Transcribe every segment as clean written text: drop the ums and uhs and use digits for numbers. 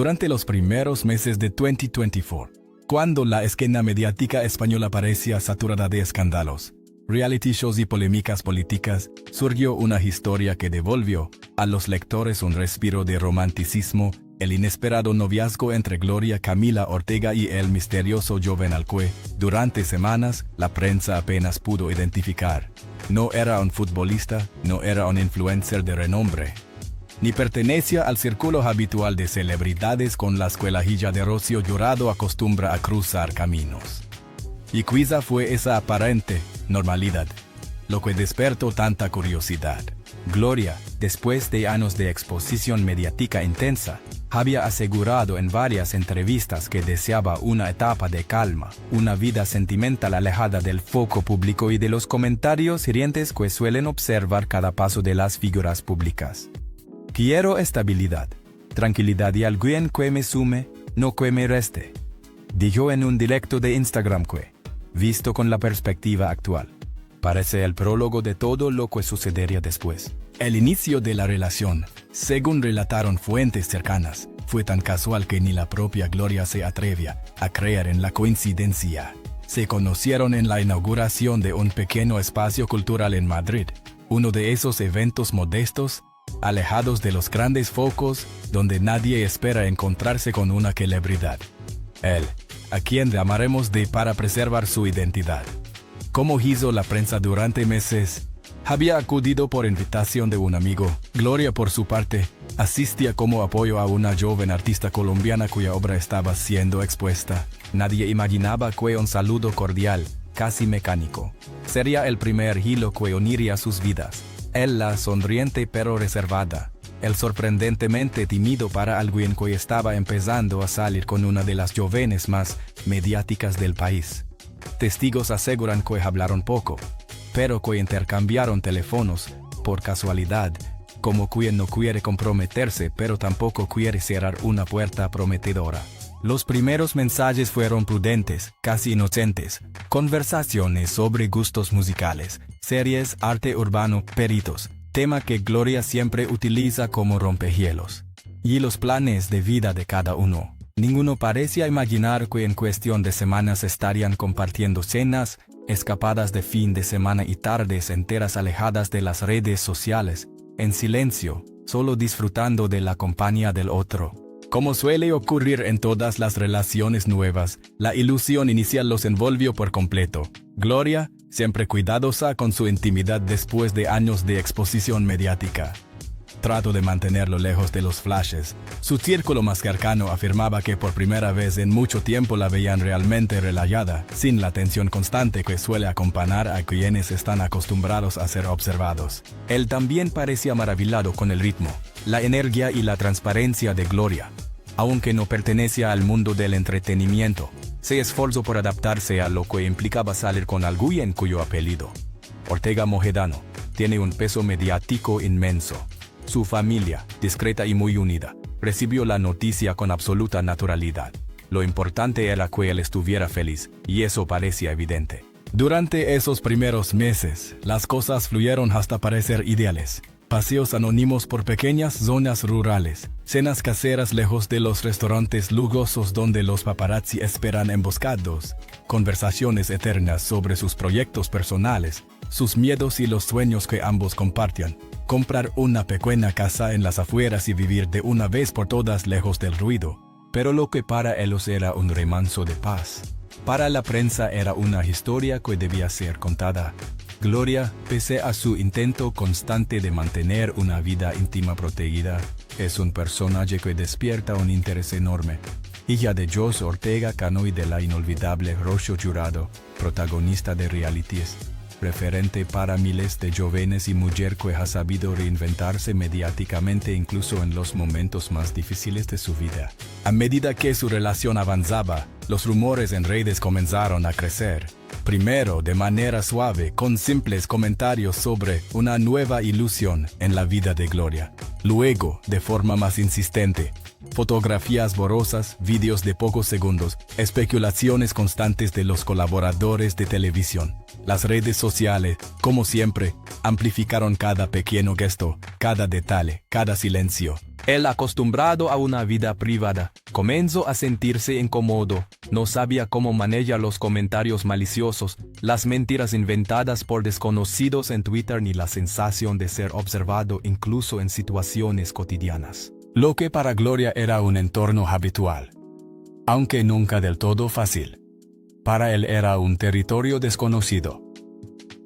Durante los primeros meses de 2024, cuando la escena mediática española parecía saturada de escándalos, reality shows y polémicas políticas, surgió una historia que devolvió a los lectores un respiro de romanticismo: el inesperado noviazgo entre Gloria Camila Ortega y el misterioso Joven que, durante semanas, la prensa apenas pudo identificar. No era un futbolista, no era un influencer de renombre, ni pertenecía al círculo habitual de celebridades con la escuelajilla de Rocío Jurado acostumbra a cruzar caminos. Y quizá fue esa aparente normalidad lo que despertó tanta curiosidad. Gloria, después de años de exposición mediática intensa, había asegurado en varias entrevistas que deseaba una etapa de calma, una vida sentimental alejada del foco público y de los comentarios hirientes que suelen observar cada paso de las figuras públicas. Quiero estabilidad, tranquilidad y alguien que me sume, no que me reste, dijo en un directo de Instagram que, visto con la perspectiva actual, parece el prólogo de todo lo que sucedería después. El inicio de la relación, según relataron fuentes cercanas, fue tan casual que ni la propia Gloria se atrevía a creer en la coincidencia. Se conocieron en la inauguración de un pequeño espacio cultural en Madrid, uno de esos eventos modestos, alejados de los grandes focos, donde nadie espera encontrarse con una celebridad. Él, a quien llamaremos D para preservar su identidad. Como hizo la prensa durante meses, había acudido por invitación de un amigo. Gloria, por su parte, asistía como apoyo a una joven artista colombiana cuya obra estaba siendo expuesta. Nadie imaginaba que un saludo cordial, casi mecánico, sería el primer hilo que uniría sus vidas. Él, la sonriente pero reservada, el sorprendentemente tímido para alguien que estaba empezando a salir con una de las jóvenes más mediáticas del país. Testigos aseguran que hablaron poco, pero que intercambiaron teléfonos, por casualidad, como quien no quiere comprometerse pero tampoco quiere cerrar una puerta prometedora. Los primeros mensajes fueron prudentes, casi inocentes, conversaciones sobre gustos musicales, series, arte urbano, peritos, tema que Gloria siempre utiliza como rompehielos, y los planes de vida de cada uno. Ninguno parecía imaginar que en cuestión de semanas estarían compartiendo cenas, escapadas de fin de semana y tardes enteras alejadas de las redes sociales, en silencio, solo disfrutando de la compañía del otro. Como suele ocurrir en todas las relaciones nuevas, la ilusión inicial los envolvió por completo. Gloria, siempre cuidadosa con su intimidad después de años de exposición mediática, trató de mantenerlo lejos de los flashes. Su círculo más cercano afirmaba que por primera vez en mucho tiempo la veían realmente relajada, sin la tensión constante que suele acompañar a quienes están acostumbrados a ser observados. Él también parecía maravillado con el ritmo, la energía y la transparencia de Gloria. Aunque no pertenecía al mundo del entretenimiento, se esforzó por adaptarse a lo que implicaba salir con alguien cuyo apellido, Ortega Mojedano, tiene un peso mediático inmenso. Su familia, discreta y muy unida, recibió la noticia con absoluta naturalidad. Lo importante era que él estuviera feliz, y eso parecía evidente. Durante esos primeros meses, las cosas fluyeron hasta parecer ideales. Paseos anónimos por pequeñas zonas rurales, cenas caseras lejos de los restaurantes lujosos donde los paparazzi esperan emboscados, conversaciones eternas sobre sus proyectos personales, sus miedos y los sueños que ambos compartían. Comprar una pequeña casa en las afueras y vivir de una vez por todas lejos del ruido. Pero lo que para ellos era un remanso de paz, para la prensa era una historia que debía ser contada. Gloria, pese a su intento constante de mantener una vida íntima protegida, es un personaje que despierta un interés enorme. Hija de Jos Ortega Cano y de la inolvidable Rocío Jurado, protagonista de realities, referente para miles de jóvenes y mujeres que ha sabido reinventarse mediáticamente incluso en los momentos más difíciles de su vida. A medida que su relación avanzaba, los rumores en redes comenzaron a crecer. Primero de manera suave, con simples comentarios sobre una nueva ilusión en la vida de Gloria. Luego, de forma más insistente, fotografías borrosas, vídeos de pocos segundos, especulaciones constantes de los colaboradores de televisión. Las redes sociales, como siempre, amplificaron cada pequeño gesto, cada detalle, cada silencio. Él, acostumbrado a una vida privada, comenzó a sentirse incómodo, no sabía cómo manejar los comentarios maliciosos, las mentiras inventadas por desconocidos en Twitter ni la sensación de ser observado incluso en situaciones cotidianas. Lo que para Gloria era un entorno habitual, aunque nunca del todo fácil. Para él era un territorio desconocido,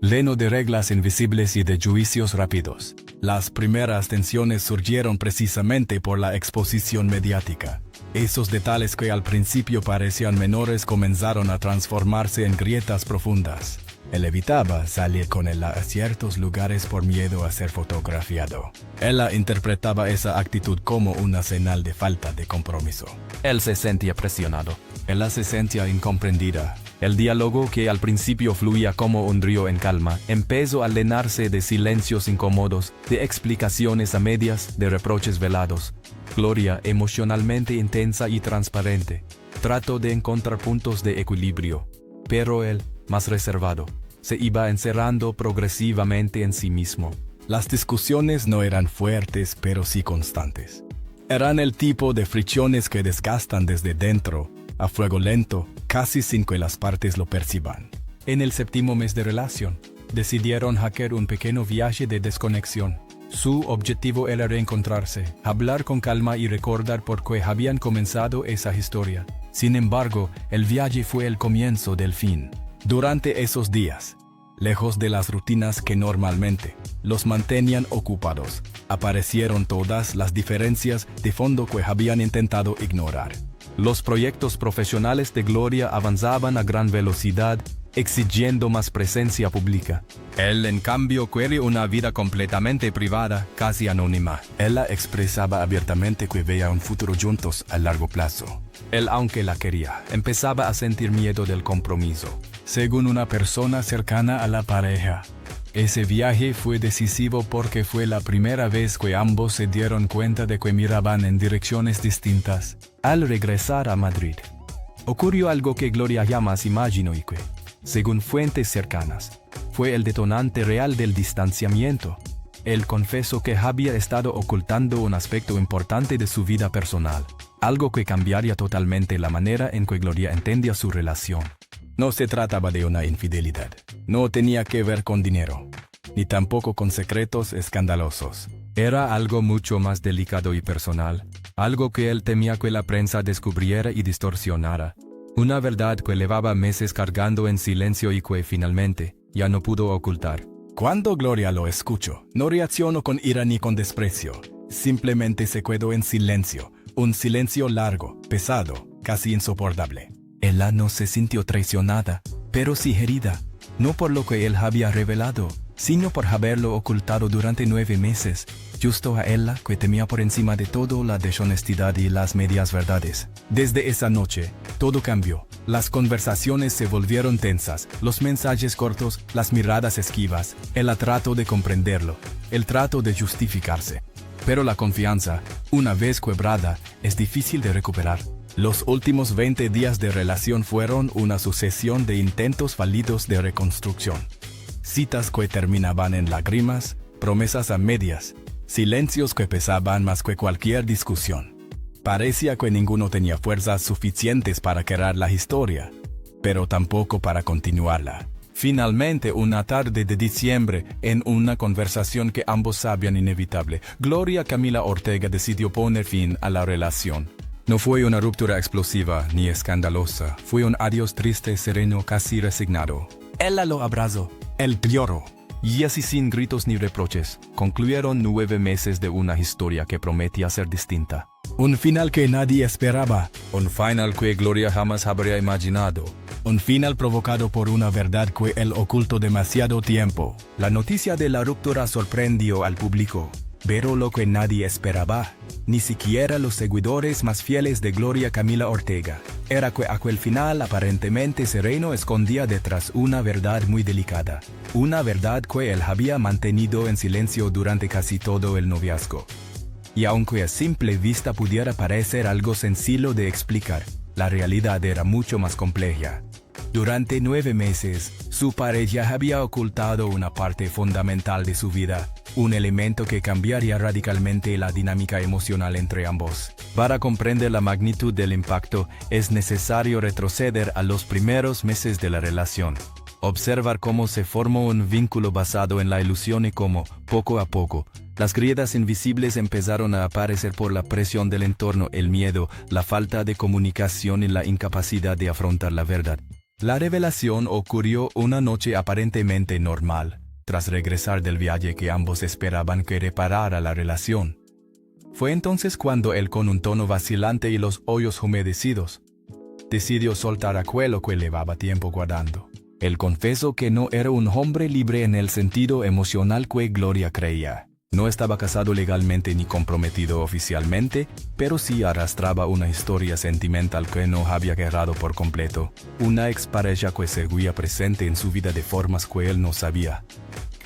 lleno de reglas invisibles y de juicios rápidos. Las primeras tensiones surgieron precisamente por la exposición mediática. Esos detalles que al principio parecían menores comenzaron a transformarse en grietas profundas. Él evitaba salir con ella a ciertos lugares por miedo a ser fotografiado. Ella interpretaba esa actitud como una señal de falta de compromiso. Él se sentía presionado. Ella se sentía incomprendida. El diálogo, que al principio fluía como un río en calma, empezó a llenarse de silencios incómodos, de explicaciones a medias, de reproches velados. Gloria, emocionalmente intensa y transparente, trató de encontrar puntos de equilibrio, pero él, más reservado, se iba encerrando progresivamente en sí mismo. Las discusiones no eran fuertes, pero sí constantes. Eran el tipo de fricciones que desgastan desde dentro, a fuego lento, casi sin que las partes lo perciban. En el 7º mes de relación, decidieron hacer un pequeño viaje de desconexión. Su objetivo era reencontrarse, hablar con calma y recordar por qué habían comenzado esa historia. Sin embargo, el viaje fue el comienzo del fin. Durante esos días, lejos de las rutinas que normalmente los mantenían ocupados, aparecieron todas las diferencias de fondo que habían intentado ignorar. Los proyectos profesionales de Gloria avanzaban a gran velocidad, exigiendo más presencia pública. Él, en cambio, quería una vida completamente privada, casi anónima. Ella expresaba abiertamente que veía un futuro juntos a largo plazo. Él, aunque la quería, empezaba a sentir miedo del compromiso. Según una persona cercana a la pareja, ese viaje fue decisivo porque fue la primera vez que ambos se dieron cuenta de que miraban en direcciones distintas. Al regresar a Madrid, ocurrió algo que Gloria jamás imaginó y que, según fuentes cercanas, fue el detonante real del distanciamiento. Él confesó que había estado ocultando un aspecto importante de su vida personal, algo que cambiaría totalmente la manera en que Gloria entendía su relación. No se trataba de una infidelidad. No tenía que ver con dinero, ni tampoco con secretos escandalosos. Era algo mucho más delicado y personal, algo que él temía que la prensa descubriera y distorsionara. Una verdad que llevaba meses cargando en silencio y que finalmente ya no pudo ocultar. Cuando Gloria lo escuchó, no reaccionó con ira ni con desprecio. Simplemente se quedó en silencio, un silencio largo, pesado, casi insoportable. Ella no se sintió traicionada, pero sí herida, no por lo que él había revelado, sino por haberlo ocultado durante 9 meses, justo a ella que temía por encima de todo la deshonestidad y las medias verdades. Desde esa noche, todo cambió. Las conversaciones se volvieron tensas, los mensajes cortos, las miradas esquivas, el trato de comprenderlo, el trato de justificarse. Pero la confianza, una vez quebrada, es difícil de recuperar. Los últimos 20 días de relación fueron una sucesión de intentos fallidos de reconstrucción. Citas que terminaban en lágrimas, promesas a medias, silencios que pesaban más que cualquier discusión. Parecía que ninguno tenía fuerzas suficientes para crear la historia, pero tampoco para continuarla. Finalmente, una tarde de diciembre, en una conversación que ambos sabían inevitable, Gloria Camila Ortega decidió poner fin a la relación. No fue una ruptura explosiva ni escandalosa, fue un adiós triste, sereno, casi resignado. Ella lo abrazó, él lloró. Y así, sin gritos ni reproches, concluyeron 9 meses de una historia que prometía ser distinta. Un final que nadie esperaba. Un final que Gloria jamás habría imaginado. Un final provocado por una verdad que él ocultó demasiado tiempo. La noticia de la ruptura sorprendió al público, pero lo que nadie esperaba, ni siquiera los seguidores más fieles de Gloria Camila Ortega, era que aquel final aparentemente sereno escondía detrás una verdad muy delicada. Una verdad que él había mantenido en silencio durante casi todo el noviazgo. Y aunque a simple vista pudiera parecer algo sencillo de explicar, la realidad era mucho más compleja. Durante 9 meses, su pareja había ocultado una parte fundamental de su vida, un elemento que cambiaría radicalmente la dinámica emocional entre ambos. Para comprender la magnitud del impacto, es necesario retroceder a los primeros meses de la relación. Observar cómo se formó un vínculo basado en la ilusión y cómo, poco a poco, las grietas invisibles empezaron a aparecer por la presión del entorno, el miedo, la falta de comunicación y la incapacidad de afrontar la verdad. La revelación ocurrió una noche aparentemente normal, tras regresar del viaje que ambos esperaban que reparara la relación. Fue entonces cuando él, con un tono vacilante y los ojos humedecidos, decidió soltar aquello que llevaba tiempo guardando. Él confesó que no era un hombre libre en el sentido emocional que Gloria creía. No estaba casado legalmente ni comprometido oficialmente, pero sí arrastraba una historia sentimental que no había cerrado por completo. Una expareja que seguía presente en su vida de formas que él no sabía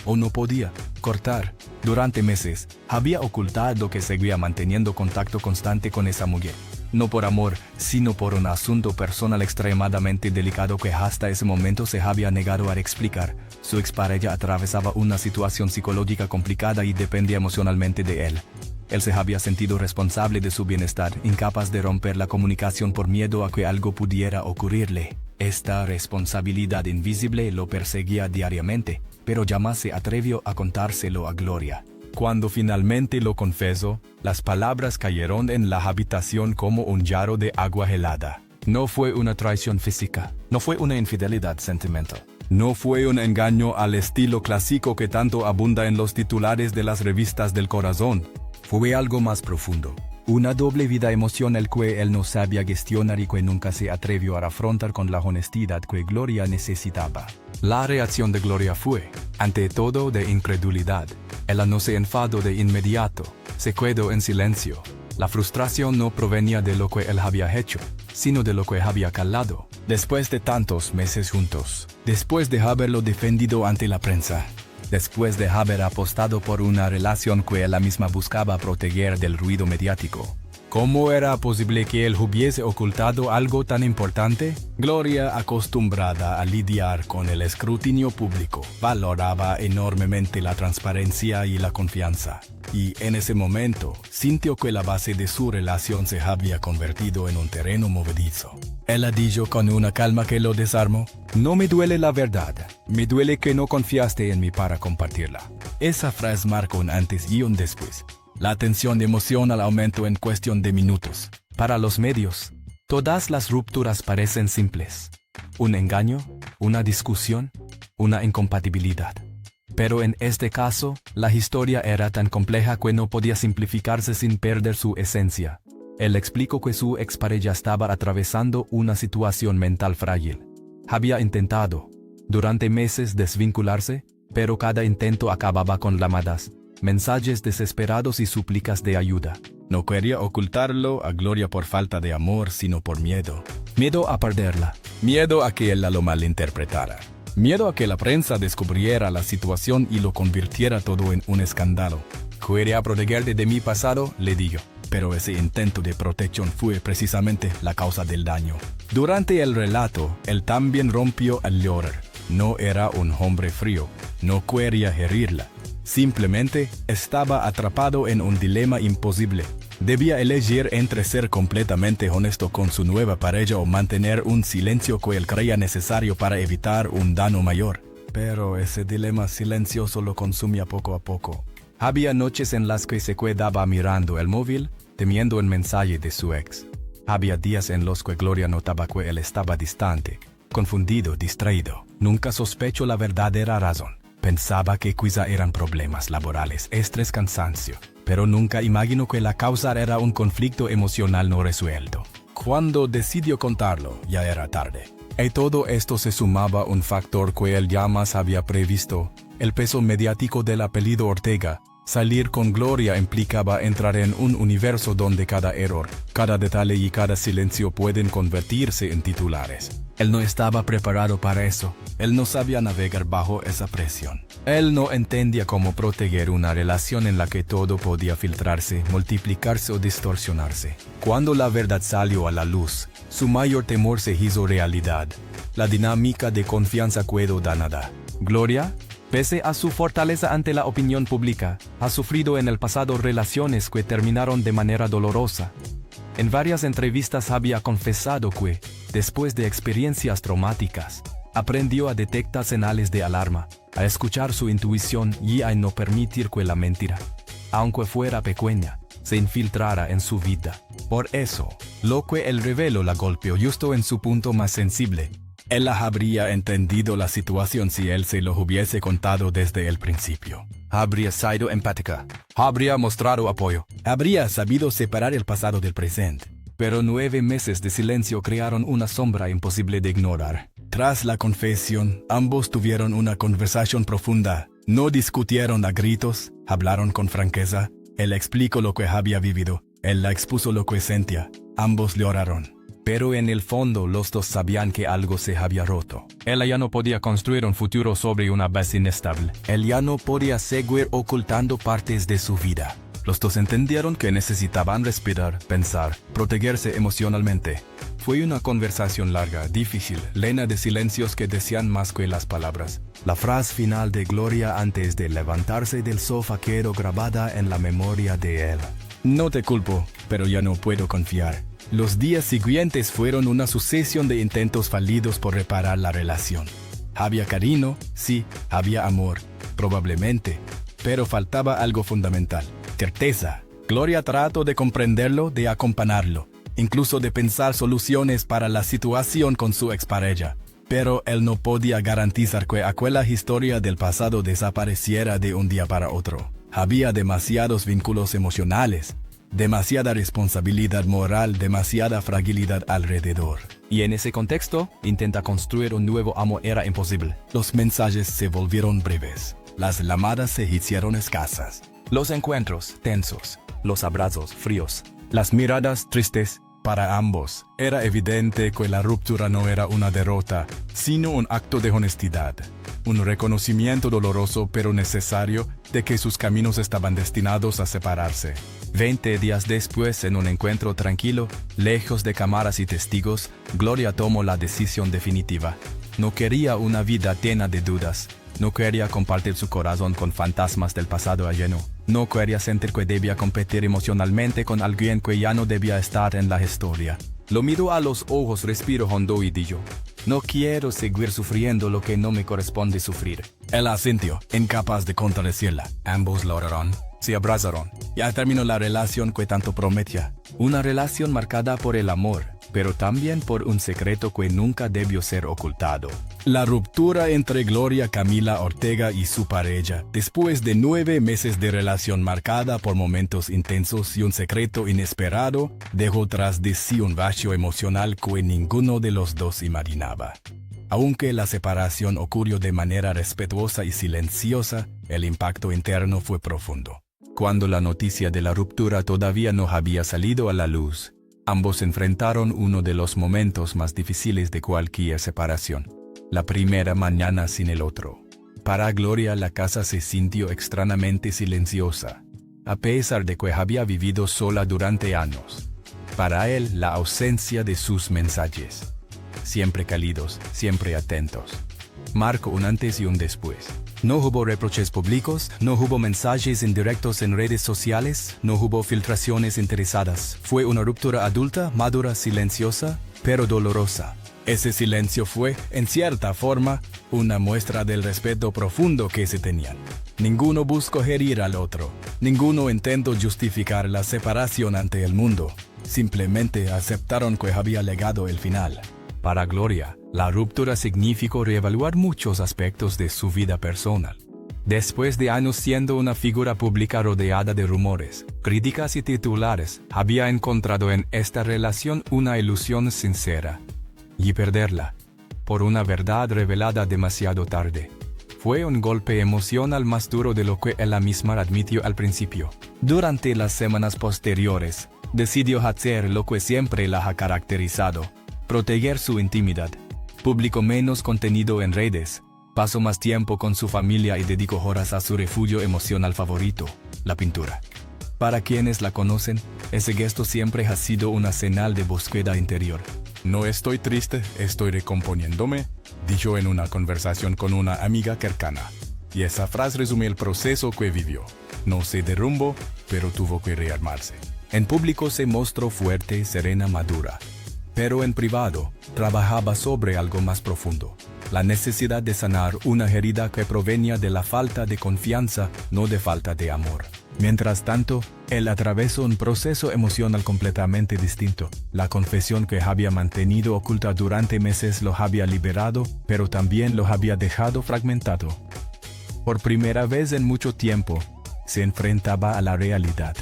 o no podía cortar. Durante meses, había ocultado que seguía manteniendo contacto constante con esa mujer. No por amor, sino por un asunto personal extremadamente delicado que hasta ese momento se había negado a explicar. Su expareja atravesaba una situación psicológica complicada y dependía emocionalmente de él. Él se había sentido responsable de su bienestar, incapaz de romper la comunicación por miedo a que algo pudiera ocurrirle. Esta responsabilidad invisible lo perseguía diariamente, pero jamás se atrevió a contárselo a Gloria. Cuando finalmente lo confesó, las palabras cayeron en la habitación como un jarro de agua helada. No fue una traición física, no fue una infidelidad sentimental. No fue un engaño al estilo clásico que tanto abunda en los titulares de las revistas del corazón. Fue algo más profundo. Una doble vida emocional que él no sabía gestionar y que nunca se atrevió a afrontar con la honestidad que Gloria necesitaba. La reacción de Gloria fue, ante todo, de incredulidad. Ella no se enfadó de inmediato, se quedó en silencio. La frustración no provenía de lo que él había hecho, sino de lo que había calado. Después de tantos meses juntos, después de haberlo defendido ante la prensa, después de haber apostado por una relación que ella misma buscaba proteger del ruido mediático, ¿cómo era posible que él hubiese ocultado algo tan importante? Gloria, acostumbrada a lidiar con el escrutinio público, valoraba enormemente la transparencia y la confianza. Y en ese momento, sintió que la base de su relación se había convertido en un terreno movedizo. Ella dijo con una calma que lo desarmó: «No me duele la verdad, me duele que no confiaste en mí para compartirla». Esa frase marcó un antes y un después. La tensión emocional aumentó en cuestión de minutos. Para los medios, todas las rupturas parecen simples. Un engaño, una discusión, una incompatibilidad. Pero en este caso, la historia era tan compleja que no podía simplificarse sin perder su esencia. Él explicó que su expareja estaba atravesando una situación mental frágil. Había intentado, durante meses, desvincularse, pero cada intento acababa con llamadas, mensajes desesperados y súplicas de ayuda. No quería ocultarlo a Gloria por falta de amor, sino por miedo. Miedo a perderla. Miedo a que ella lo malinterpretara. Miedo a que la prensa descubriera la situación y lo convirtiera todo en un escándalo. «Quería protegerte de mi pasado», le dijo, pero ese intento de protección fue precisamente la causa del daño. Durante el relato, él también rompió al llorar. No era un hombre frío, no quería herirla. Simplemente estaba atrapado en un dilema imposible. Debía elegir entre ser completamente honesto con su nueva pareja o mantener un silencio que él creía necesario para evitar un daño mayor. Pero ese dilema silencioso lo consumía poco a poco. Había noches en las que se quedaba mirando el móvil, temiendo el mensaje de su ex. Había días en los que Gloria notaba que él estaba distante, confundido, distraído. Nunca sospechó la verdadera razón. Pensaba que quizá eran problemas laborales, estrés, cansancio, pero nunca imaginó que la causa era un conflicto emocional no resuelto. Cuando decidió contarlo, ya era tarde. Y todo esto se sumaba a un factor que él jamás había previsto: el peso mediático del apellido Ortega. Salir con Gloria implicaba entrar en un universo donde cada error, cada detalle y cada silencio pueden convertirse en titulares. Él no estaba preparado para eso. Él no sabía navegar bajo esa presión. Él no entendía cómo proteger una relación en la que todo podía filtrarse, multiplicarse o distorsionarse. Cuando la verdad salió a la luz, su mayor temor se hizo realidad. La dinámica de confianza quedó dañada. Gloria, Pese a su fortaleza ante la opinión pública, ha sufrido en el pasado relaciones que terminaron de manera dolorosa. En varias entrevistas había confesado que, después de experiencias traumáticas, aprendió a detectar señales de alarma, a escuchar su intuición y a no permitir que la mentira, aunque fuera pequeña, se infiltrara en su vida. Por eso, lo que él reveló la golpeó justo en su punto más sensible. Ella habría entendido la situación si él se lo hubiese contado desde el principio. Habría sido empática. Habría mostrado apoyo. Habría sabido separar el pasado del presente. Pero 9 meses de silencio crearon una sombra imposible de ignorar. Tras la confesión, ambos tuvieron una conversación profunda. No discutieron a gritos, hablaron con franqueza. Él explicó lo que había vivido. Él la expuso lo que sentía. Ambos lloraron. Pero en el fondo los dos sabían que algo se había roto. Ella ya no podía construir un futuro sobre una base inestable. Él ya no podía seguir ocultando partes de su vida. Los dos entendieron que necesitaban respirar, pensar, protegerse emocionalmente. Fue una conversación larga, difícil, llena de silencios que decían más que las palabras. La frase final de Gloria antes de levantarse del sofá quedó grabada en la memoria de él. No te culpo, pero ya no puedo confiar. Los días siguientes fueron una sucesión de intentos fallidos por reparar la relación. Había cariño, sí, había amor, probablemente, pero faltaba algo fundamental: certeza. Gloria trató de comprenderlo, de acompañarlo, incluso de pensar soluciones para la situación con su expareja. Pero él no podía garantizar que aquella historia del pasado desapareciera de un día para otro. Había demasiados vínculos emocionales, demasiada responsabilidad moral, demasiada fragilidad alrededor. Y en ese contexto, intentar construir un nuevo amor era imposible. Los mensajes se volvieron breves. Las llamadas se hicieron escasas. Los encuentros tensos. Los abrazos fríos. Las miradas tristes. Para ambos, era evidente que la ruptura no era una derrota, sino un acto de honestidad. Un reconocimiento doloroso pero necesario de que sus caminos estaban destinados a separarse. 20 días después, en un encuentro tranquilo, lejos de cámaras y testigos, Gloria tomó la decisión definitiva. No quería una vida llena de dudas. No quería compartir su corazón con fantasmas del pasado ajeno. No quería sentir que debía competir emocionalmente con alguien que ya no debía estar en la historia. Lo miró a los ojos, respiró hondo y dijo: no quiero seguir sufriendo lo que no me corresponde sufrir. Él asintió, incapaz de contradecirla. Ambos lloraron, se abrazaron. Ya terminó la relación que tanto prometía. Una relación marcada por el amor, pero también por un secreto que nunca debió ser ocultado. La ruptura entre Gloria Camila Ortega y su pareja, después de 9 meses de relación marcada por momentos intensos y un secreto inesperado, dejó tras de sí un vacío emocional que ninguno de los dos imaginaba. Aunque la separación ocurrió de manera respetuosa y silenciosa, el impacto interno fue profundo. Cuando la noticia de la ruptura todavía no había salido a la luz, ambos enfrentaron uno de los momentos más difíciles de cualquier separación. La primera mañana sin el otro. Para Gloria la casa se sintió extrañamente silenciosa, a pesar de que había vivido sola durante años. Para él, la ausencia de sus mensajes, siempre cálidos, siempre atentos, marcó un antes y un después. No hubo reproches públicos, no hubo mensajes indirectos en redes sociales, no hubo filtraciones interesadas. Fue una ruptura adulta, madura, silenciosa, pero dolorosa. Ese silencio fue, en cierta forma, una muestra del respeto profundo que se tenían. Ninguno buscó herir al otro. Ninguno intentó justificar la separación ante el mundo. Simplemente aceptaron que había llegado el final. Para Gloria, la ruptura significó reevaluar muchos aspectos de su vida personal. Después de años siendo una figura pública rodeada de rumores, críticas y titulares, había encontrado en esta relación una ilusión sincera. Y perderla, por una verdad revelada demasiado tarde, fue un golpe emocional más duro de lo que ella misma admitió al principio. Durante las semanas posteriores, decidió hacer lo que siempre la ha caracterizado: proteger su intimidad. Publicó menos contenido en redes, pasó más tiempo con su familia y dedicó horas a su refugio emocional favorito, la pintura. Para quienes la conocen, ese gesto siempre ha sido una señal de búsqueda interior. No estoy triste, estoy recomponiéndome, dijo en una conversación con una amiga cercana. Y esa frase resume el proceso que vivió. No se derrumbó, pero tuvo que rearmarse. En público se mostró fuerte, serena, madura. Pero en privado, trabajaba sobre algo más profundo. La necesidad de sanar una herida que provenía de la falta de confianza, no de falta de amor. Mientras tanto, él atravesó un proceso emocional completamente distinto. La confesión que había mantenido oculta durante meses lo había liberado, pero también lo había dejado fragmentado. Por primera vez en mucho tiempo, se enfrentaba a la realidad.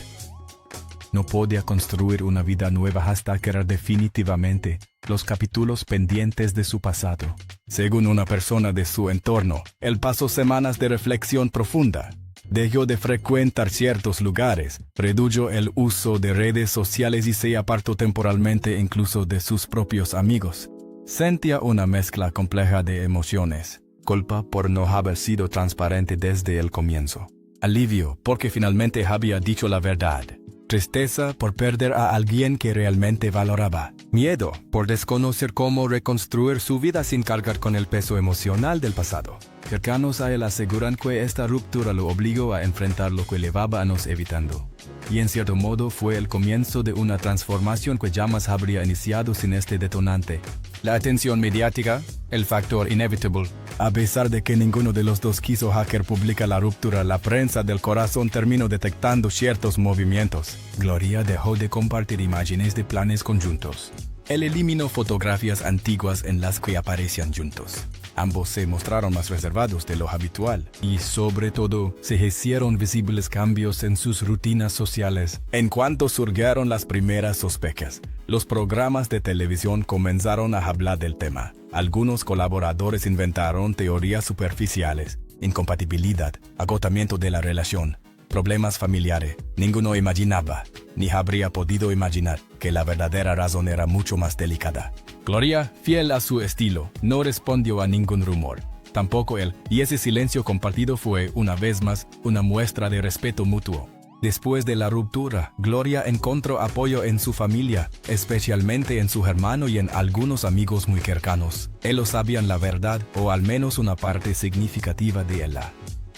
No podía construir una vida nueva hasta cerrar definitivamente los capítulos pendientes de su pasado. Según una persona de su entorno, él pasó semanas de reflexión profunda. Dejó de frecuentar ciertos lugares, redujo el uso de redes sociales y se apartó temporalmente incluso de sus propios amigos. Sentía una mezcla compleja de emociones. Culpa por no haber sido transparente desde el comienzo. Alivio porque finalmente había dicho la verdad. Tristeza por perder a alguien que realmente valoraba. Miedo por desconocer cómo reconstruir su vida sin cargar con el peso emocional del pasado. Cercanos a él aseguran que esta ruptura lo obligó a enfrentar lo que llevaba años evitando. Y en cierto modo fue el comienzo de una transformación que jamás habría iniciado sin este detonante. La atención mediática, el factor inevitable. A pesar de que ninguno de los dos quiso hacer pública la ruptura, la prensa del corazón terminó detectando ciertos movimientos. Gloria dejó de compartir imágenes de planes conjuntos. Él eliminó fotografías antiguas en las que aparecían juntos. Ambos se mostraron más reservados de lo habitual y, sobre todo, se hicieron visibles cambios en sus rutinas sociales. En cuanto surgieron las primeras sospechas, los programas de televisión comenzaron a hablar del tema. Algunos colaboradores inventaron teorías superficiales, incompatibilidad, agotamiento de la relación, problemas familiares. Ninguno imaginaba, ni habría podido imaginar, que la verdadera razón era mucho más delicada. Gloria, fiel a su estilo, no respondió a ningún rumor. Tampoco él, y ese silencio compartido fue, una vez más, una muestra de respeto mutuo. Después de la ruptura, Gloria encontró apoyo en su familia, especialmente en su hermano y en algunos amigos muy cercanos. Ellos sabían la verdad, o al menos una parte significativa de ella.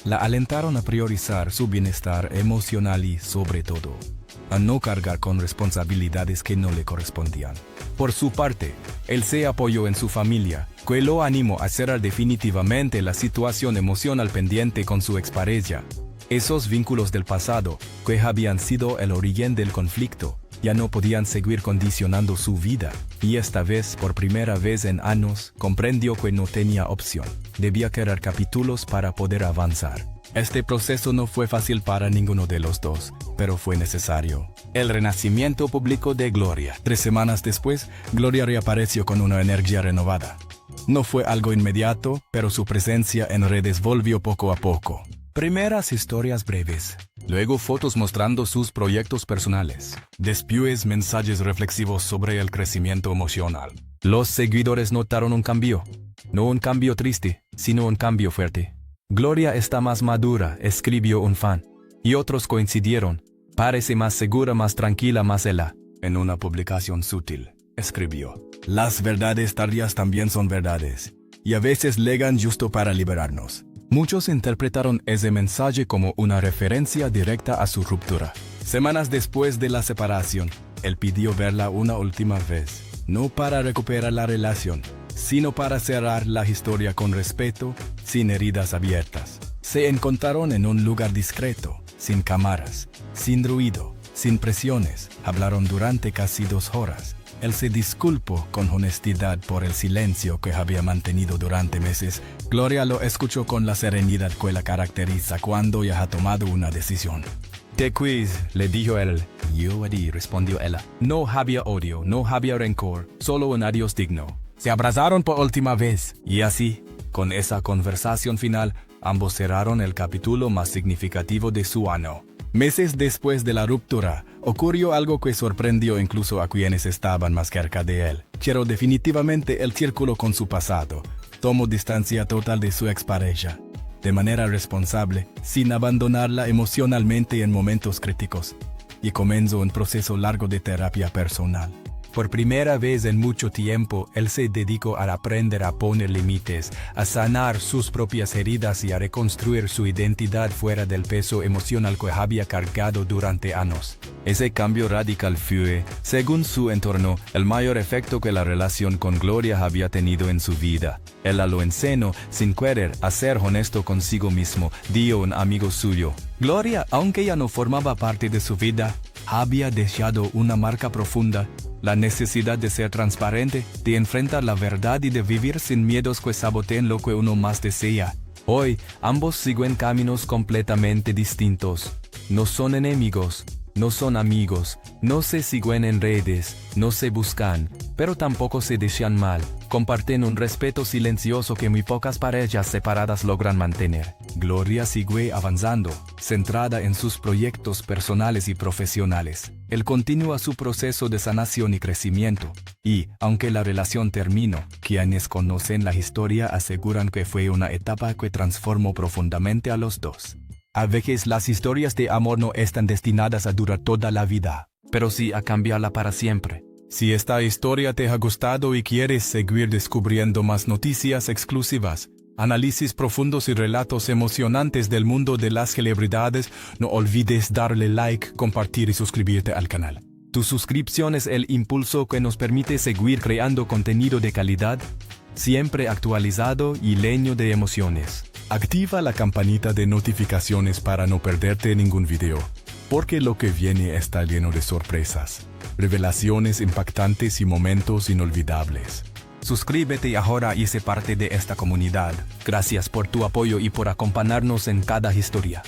La alentaron a priorizar su bienestar emocional y, sobre todo, a no cargar con responsabilidades que no le correspondían. Por su parte, él se apoyó en su familia, que lo animó a cerrar definitivamente la situación emocional pendiente con su expareja. Esos vínculos del pasado, que habían sido el origen del conflicto, ya no podían seguir condicionando su vida, y esta vez, por primera vez en años, comprendió que no tenía opción. Debía cerrar capítulos para poder avanzar. Este proceso no fue fácil para ninguno de los dos, pero fue necesario. El renacimiento público de Gloria. 3 semanas después, Gloria reapareció con una energía renovada. No fue algo inmediato, pero su presencia en redes volvió poco a poco. Primeras historias breves, luego fotos mostrando sus proyectos personales, después mensajes reflexivos sobre el crecimiento emocional. Los seguidores notaron un cambio, no un cambio triste, sino un cambio fuerte. Gloria está más madura, escribió un fan, y otros coincidieron. Parece más segura, más tranquila, más ella. En una publicación sutil, escribió: las verdades tardías también son verdades, y a veces llegan justo para liberarnos. Muchos interpretaron ese mensaje como una referencia directa a su ruptura. Semanas después de la separación, él pidió verla una última vez, no para recuperar la relación, sino para cerrar la historia con respeto, sin heridas abiertas. Se encontraron en un lugar discreto, sin cámaras, sin ruido, sin presiones. Hablaron durante casi 2 horas. Él se disculpó con honestidad por el silencio que había mantenido durante meses. Gloria lo escuchó con la serenidad que la caracteriza cuando ya ha tomado una decisión. Te quiz, le dijo él. Yo a ti, respondió ella. No había odio, no había rencor, solo un adiós digno. Se abrazaron por última vez. Y así, con esa conversación final, ambos cerraron el capítulo más significativo de su año. Meses después de la ruptura, ocurrió algo que sorprendió incluso a quienes estaban más cerca de él. Cerró definitivamente el círculo con su pasado. Tomó distancia total de su expareja, de manera responsable, sin abandonarla emocionalmente en momentos críticos, y comenzó un proceso largo de terapia personal. Por primera vez en mucho tiempo, él se dedicó a aprender a poner límites, a sanar sus propias heridas y a reconstruir su identidad fuera del peso emocional que había cargado durante años. Ese cambio radical fue, según su entorno, el mayor efecto que la relación con Gloria había tenido en su vida. Él lo enseñó, sin querer, a ser honesto consigo mismo, dijo un amigo suyo. Gloria, aunque ya no formaba parte de su vida, había dejado una marca profunda. La necesidad de ser transparente, de enfrentar la verdad y de vivir sin miedos que saboteen lo que uno más desea. Hoy, ambos siguen caminos completamente distintos. No son enemigos, no son amigos, no se siguen en redes, no se buscan, pero tampoco se desean mal. Comparten un respeto silencioso que muy pocas parejas separadas logran mantener. Gloria sigue avanzando, centrada en sus proyectos personales y profesionales. Él continúa su proceso de sanación y crecimiento. Y, aunque la relación terminó, quienes conocen la historia aseguran que fue una etapa que transformó profundamente a los dos. A veces las historias de amor no están destinadas a durar toda la vida, pero sí a cambiarla para siempre. Si esta historia te ha gustado y quieres seguir descubriendo más noticias exclusivas, análisis profundos y relatos emocionantes del mundo de las celebridades, no olvides darle like, compartir y suscribirte al canal. Tu suscripción es el impulso que nos permite seguir creando contenido de calidad, siempre actualizado y lleno de emociones. Activa la campanita de notificaciones para no perderte ningún video, porque lo que viene está lleno de sorpresas, revelaciones impactantes y momentos inolvidables. Suscríbete ahora y sé parte de esta comunidad. Gracias por tu apoyo y por acompañarnos en cada historia.